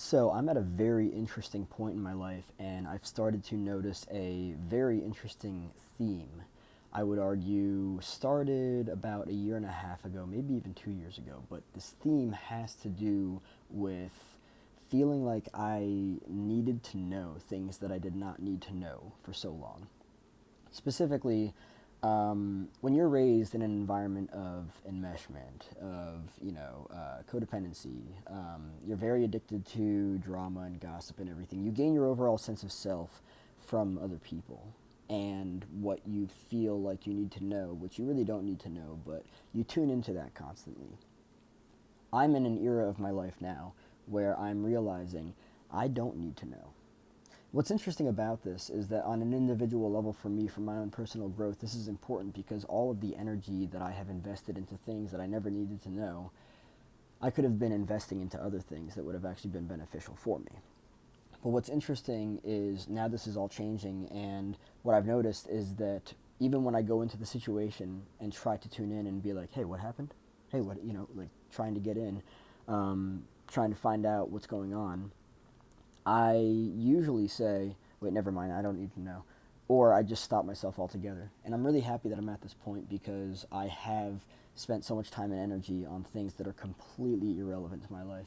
So I'm at a very interesting point in my life, and I've started to notice a very interesting theme. I would argue started about a year and a half ago, maybe even 2 years ago, but this theme has to do with feeling like I needed to know things that I did not need to know for so long. Specifically, when you're raised in an environment of enmeshment, of codependency, you're very addicted to drama and gossip and everything. You gain your overall sense of self from other people and what you feel like you need to know, which you really don't need to know, but you tune into that constantly. I'm in an era of my life now where I'm realizing I don't need to know. What's interesting about this is that on an individual level for me, for my own personal growth, this is important because all of the energy that I have invested into things that I never needed to know, I could have been investing into other things that would have actually been beneficial for me. But what's interesting is now this is all changing, and what I've noticed is that even when I go into the situation and try to tune in and be like, hey, what happened? Hey, what, like trying to get in, trying to find out what's going on, I usually say, wait, never mind, I don't need to know. Or I just stop myself altogether. And I'm really happy that I'm at this point because I have spent so much time and energy on things that are completely irrelevant to my life.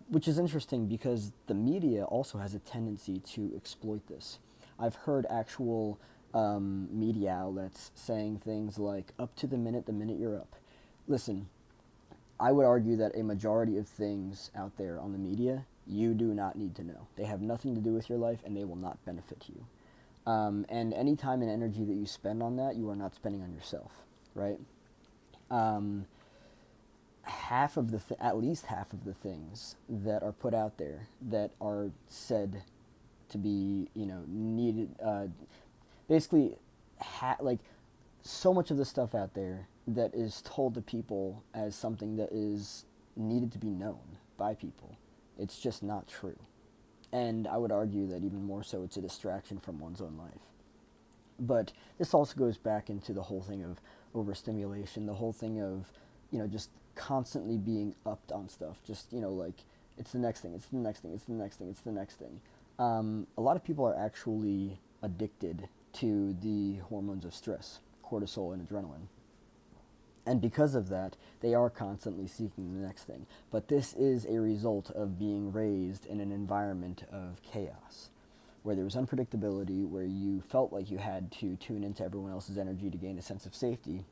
Which is interesting because the media also has a tendency to exploit this. I've heard actual media outlets saying things like, up to the minute you're up. Listen, I would argue that a majority of things out there on the media you do not need to know. They have nothing to do with your life and they will not benefit you. And any time and energy that you spend on that, you are not spending on yourself, right? Um, at least half of the things that are put out there that are said to be, needed, basically, like so much of the stuff out there that is told to people as something that is needed to be known by people. It's just not true. And I would argue that even more so, it's a distraction from one's own life. But this also goes back into the whole thing of overstimulation, the whole thing of, just constantly being upped on stuff. Just, like, it's the next thing, it's the next thing, it's the next thing, it's the next thing. A lot of people are actually addicted to the hormones of stress, cortisol and adrenaline. And because of that, they are constantly seeking the next thing. But this is a result of being raised in an environment of chaos, where there was unpredictability, where you felt like you had to tune into everyone else's energy to gain a sense of safety,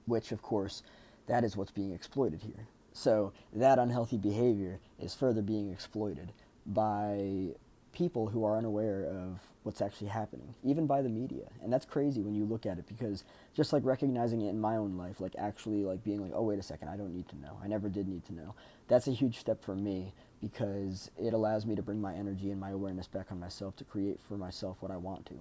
which, of course, that is what's being exploited here. So that unhealthy behavior is further being exploited by people who are unaware of what's actually happening, even by the media. And that's crazy when you look at it because just like recognizing it in my own life, like actually like being like, oh, wait a second, I don't need to know. I never did need to know. That's a huge step for me because it allows me to bring my energy and my awareness back on myself to create for myself what I want to.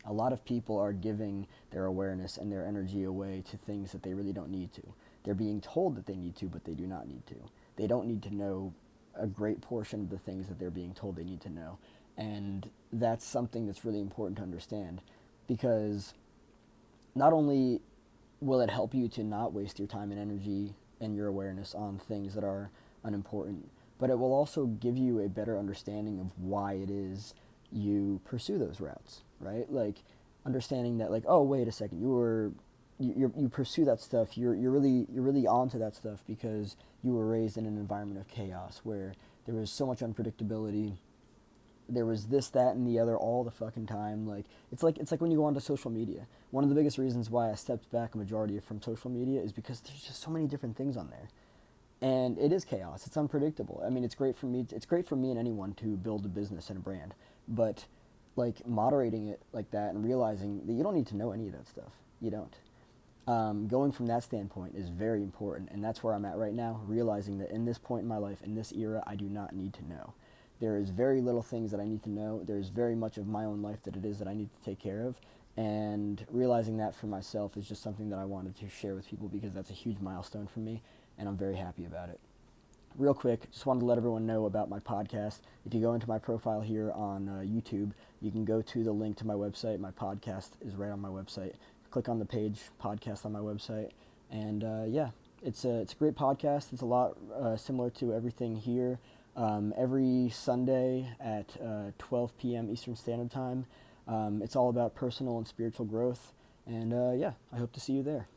A lot of people are giving their awareness and their energy away to things that they really don't need to. They're being told that they need to, but they do not need to. They don't need to know a great portion of the things that they're being told they need to know. And that's something that's really important to understand because not only will it help you to not waste your time and energy and your awareness on things that are unimportant, but it will also give you a better understanding of why it is you pursue those routes, right? Like understanding that, like, oh, wait a second, you pursue that stuff. You're really onto that stuff because you were raised in an environment of chaos where there was so much unpredictability. There was this, that, and the other all the fucking time. Like it's like when you go onto social media. One of the biggest reasons why I stepped back a majority from social media is because there's just so many different things on there, and it is chaos. It's unpredictable. I mean, it's great for me. It's great for me and anyone to build a business and a brand, but like moderating it like that and realizing that you don't need to know any of that stuff. You don't. Going from that standpoint is very important, and that's where I'm at right now, realizing that in this point in my life, in this era, I do not need to know. There is very little things that I need to know. There's very much of my own life that it is that I need to take care of, and realizing that for myself is just something that I wanted to share with people because that's a huge milestone for me, and I'm very happy about it. Real quick, just wanted to let everyone know about my podcast. If you go into my profile here on YouTube, you can go to the link to my website. My podcast is right on my website. Click on the page, podcast on my website. And yeah, it's a great podcast. It's a lot similar to everything here. every Sunday at 12 p.m. Eastern Standard Time. It's all about personal and spiritual growth. And yeah, I hope to see you there.